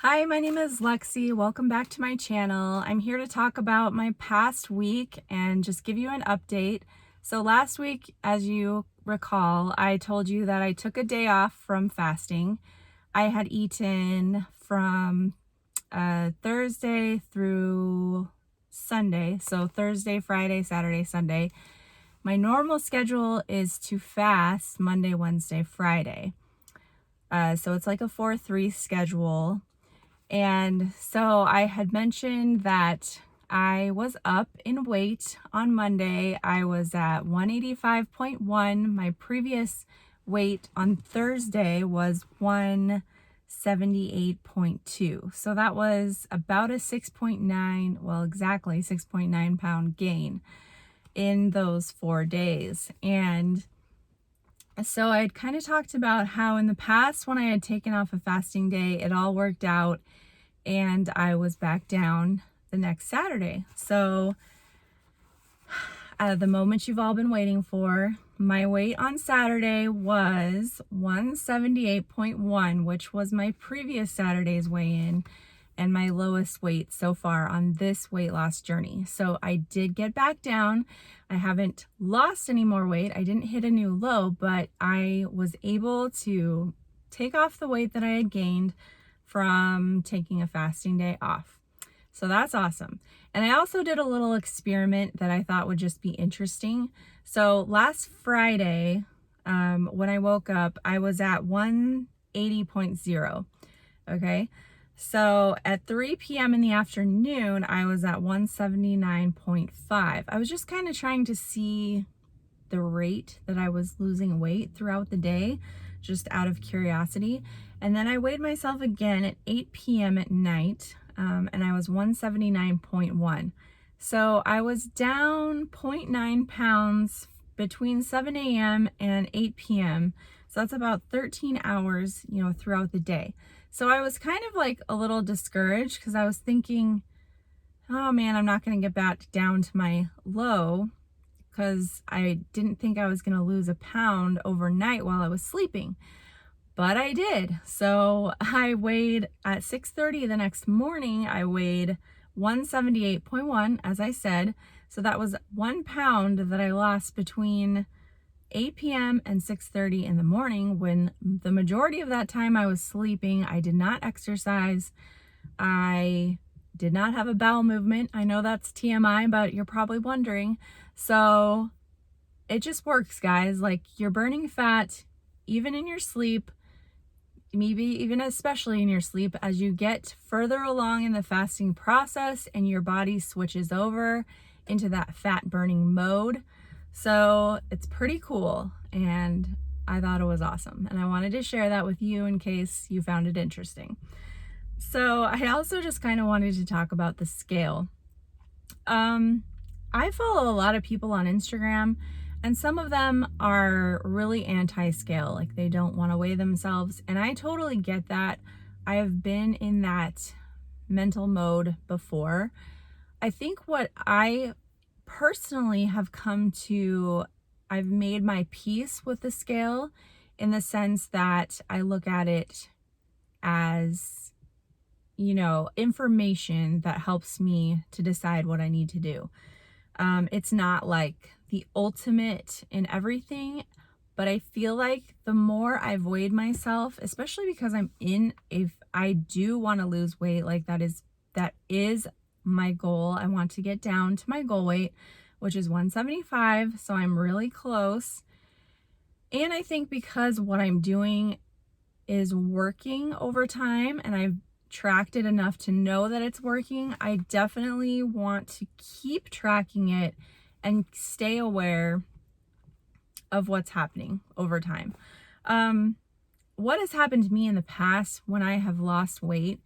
Hi, my name is Lexi. Welcome back to my channel. I'm here to talk about my past week and just give you an update. So last week, as you recall, I told you that I took a day off from fasting. I had eaten from Thursday through Sunday. So Thursday, Friday, Saturday, Sunday. My normal schedule is to fast Monday, Wednesday, Friday. So it's like a 4-3 schedule. And so I had mentioned that I was up in weight on Monday. I was at 185.1. My previous weight on Thursday was 178.2. So that was about a 6.9, well, exactly 6.9 pound gain in those 4 days. And so I had kind of talked about how in the past when I had taken off a fasting day, it all worked out and I was back down the next Saturday. So the moment you've all been waiting for, my weight on Saturday was 178.1, which was my previous Saturday's weigh-in and my lowest weight so far on this weight loss journey. So I did get back down. I haven't lost any more weight. I didn't hit a new low, but I was able to take off the weight that I had gained from taking a fasting day off. So that's awesome. And I also did a little experiment that I thought would just be interesting. So last Friday, when I woke up, I was at 180.0. Okay. So at 3 p.m. in the afternoon, I was at 179.5. I was just kind of trying to see the rate that I was losing weight throughout the day, just out of curiosity. And then I weighed myself again at 8 p.m. at night, and I was 179.1. So I was down 0.9 pounds between 7 a.m. and 8 p.m. So that's about 13 hours, throughout the day. So I was kind of like a little discouraged because I was thinking, oh man, I'm not going to get back down to my low because I didn't think I was going to lose a pound overnight while I was sleeping. But I did. So I weighed at 6:30 the next morning, I weighed 178.1, as I said. So that was 1 pound that I lost between 8 p.m. and 6:30 in the morning, when the majority of that time I was sleeping. I did not exercise. I did not have a bowel movement. I know that's TMI, but you're probably wondering. So it just works, guys. Like, you're burning fat even in your sleep, maybe even especially in your sleep. As you get further along in the fasting process and your body switches over into that fat burning mode. So it's pretty cool, and I thought it was awesome, and I wanted to share that with you in case you found it interesting. So I also just kind of wanted to talk about the scale. I follow a lot of people on Instagram, and some of them are really anti-scale, like they don't want to weigh themselves, and I totally get that. I have been in that mental mode before. I think what I personally have come to, I've made my peace with the scale, in the sense that I look at it as, information that helps me to decide what I need to do. It's not like the ultimate in everything, but I feel like the more I've weighed myself, especially because if I do want to lose weight, like that is my goal. I want to get down to my goal weight, which is 175. So I'm really close. And I think because what I'm doing is working over time, and I've tracked it enough to know that it's working, I definitely want to keep tracking it and stay aware of what's happening over time. What has happened to me in the past when I have lost weight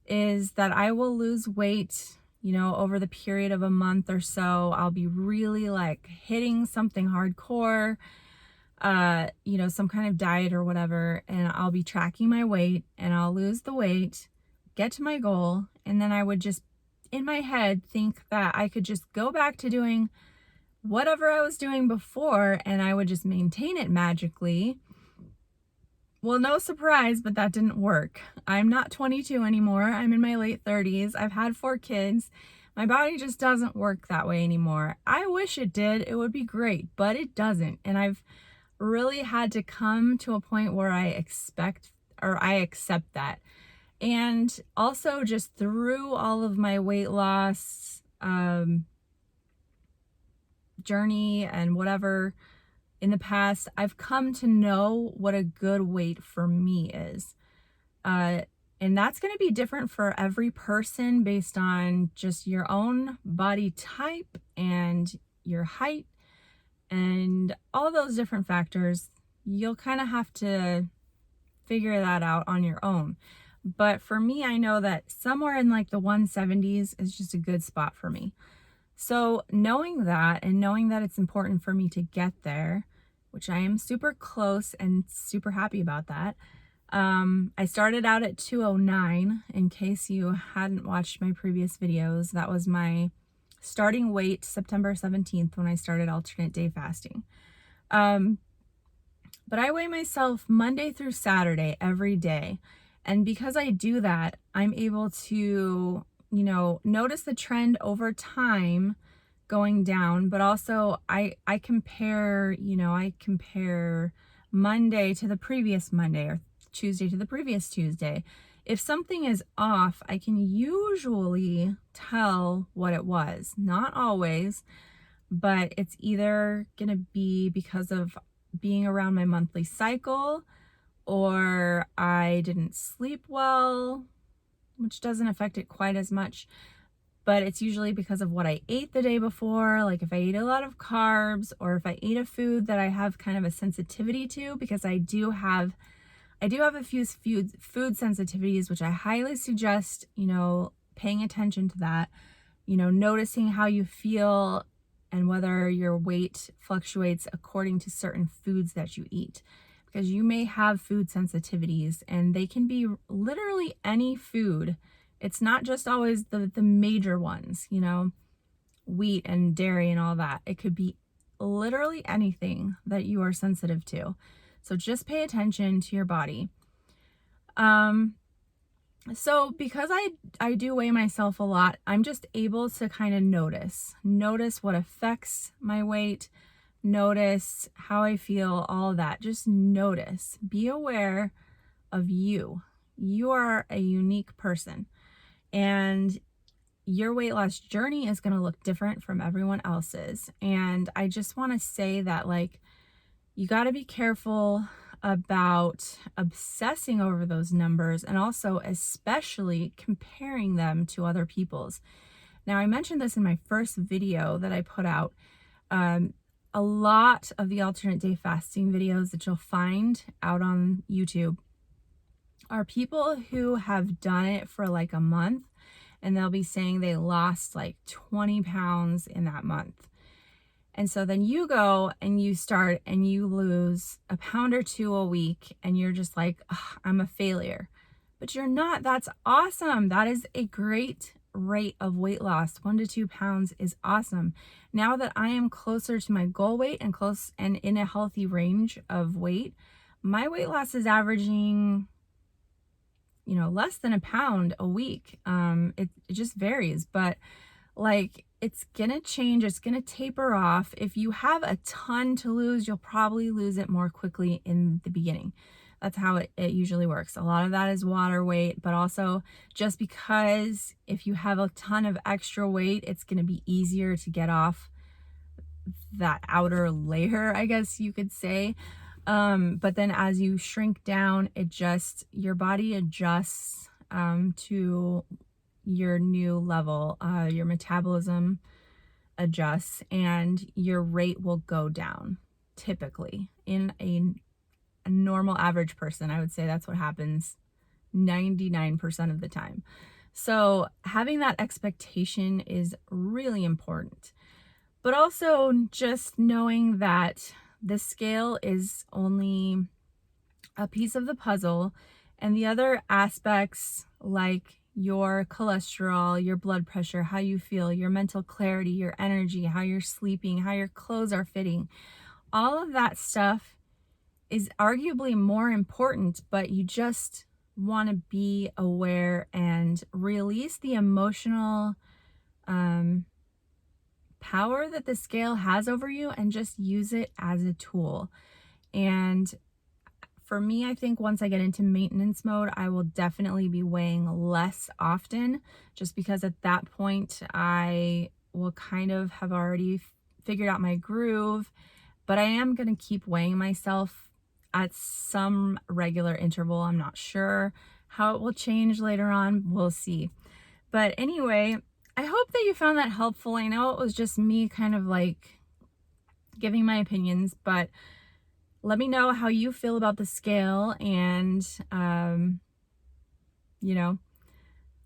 is that I will lose weight, over the period of a month or so. I'll be really like hitting something hardcore, some kind of diet or whatever, and I'll be tracking my weight and I'll lose the weight, get to my goal, and then I would just in my head think that I could just go back to doing whatever I was doing before and I would just maintain it magically. Well, no surprise, but that didn't work. I'm not 22 anymore. I'm in my late 30s. I've had 4 kids. My body just doesn't work that way anymore. I wish it did. It would be great, but it doesn't. And I've really had to come to a point where I accept that. And also just through all of my weight loss journey and whatever in the past, I've come to know what a good weight for me is. And that's going to be different for every person based on just your own body type and your height and all those different factors. You'll kind of have to figure that out on your own. But for me, I know that somewhere in like the 170s is just a good spot for me. So knowing that and knowing that it's important for me to get there, which I am super close and super happy about that. I started out at 209. In case you hadn't watched my previous videos, that was my starting weight September 17th when I started alternate day fasting. But I weigh myself Monday through Saturday every day. And because I do that, I'm able to, notice the trend over time going down, but also I compare Monday to the previous Monday or Tuesday to the previous Tuesday. If something is off, I can usually tell what it was. Not always, but it's either going to be because of being around my monthly cycle, or I didn't sleep well, which doesn't affect it quite as much. But it's usually because of what I ate the day before, like if I ate a lot of carbs or if I ate a food that I have kind of a sensitivity to, because I do have a few food sensitivities, which I highly suggest, paying attention to that, noticing how you feel and whether your weight fluctuates according to certain foods that you eat. Because you may have food sensitivities and they can be literally any food. It's not just always the major ones, wheat and dairy and all that. It could be literally anything that you are sensitive to. So just pay attention to your body. So because I do weigh myself a lot, I'm just able to kind of notice what affects my weight, notice how I feel, all of that. Just notice, be aware of you. You are a unique person, and your weight loss journey is going to look different from everyone else's. And I just want to say that, like, you got to be careful about obsessing over those numbers, and also especially comparing them to other people's. Now, I mentioned this in my first video that I put out. A lot of the alternate day fasting videos that you'll find out on YouTube are people who have done it for like a month, and they'll be saying they lost like 20 pounds in that month. And so then you go and you start and you lose a pound or two a week, and you're just like, I'm a failure. But you're not. That's awesome. That is a great rate of weight loss. 1 to 2 pounds is awesome. Now that I am closer to my goal weight and in a healthy range of weight, my weight loss is averaging, less than a pound a week. It just varies, but like, it's gonna change. It's gonna taper off. If you have a ton to lose, you'll probably lose it more quickly in the beginning. That's how it usually works. A lot of that is water weight, but also just because if you have a ton of extra weight, it's going to be easier to get off that outer layer, I guess you could say. But then as you shrink down, your body adjusts to your new level. Your metabolism adjusts and your rate will go down. Typically, in a normal average person, I would say that's what happens 99% of the time. So having that expectation is really important. But also just knowing that the scale is only a piece of the puzzle, and the other aspects like your cholesterol, your blood pressure, how you feel, your mental clarity, your energy, how you're sleeping, how your clothes are fitting, all of that stuff is arguably more important, but you just want to be aware and release the emotional power that the scale has over you and just use it as a tool. And for me, I think once I get into maintenance mode, I will definitely be weighing less often, just because at that point I will kind of have already figured out my groove. But I am going to keep weighing myself at some regular interval. I'm not sure how it will change later on. We'll see. But anyway, I hope that you found that helpful. I know it was just me kind of like giving my opinions, but let me know how you feel about the scale and, you know,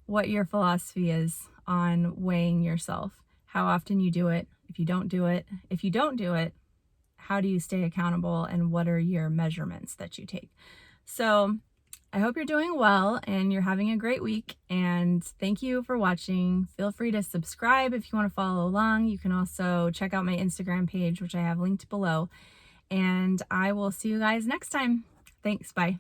what your philosophy is on weighing yourself, how often you do it, if you don't do it. If you don't do it, how do you stay accountable, and what are your measurements that you take? So I hope you're doing well and you're having a great week, and thank you for watching. Feel free to subscribe if you want to follow along. You can also check out my Instagram page, which I have linked below, and I will see you guys next time. Thanks. Bye.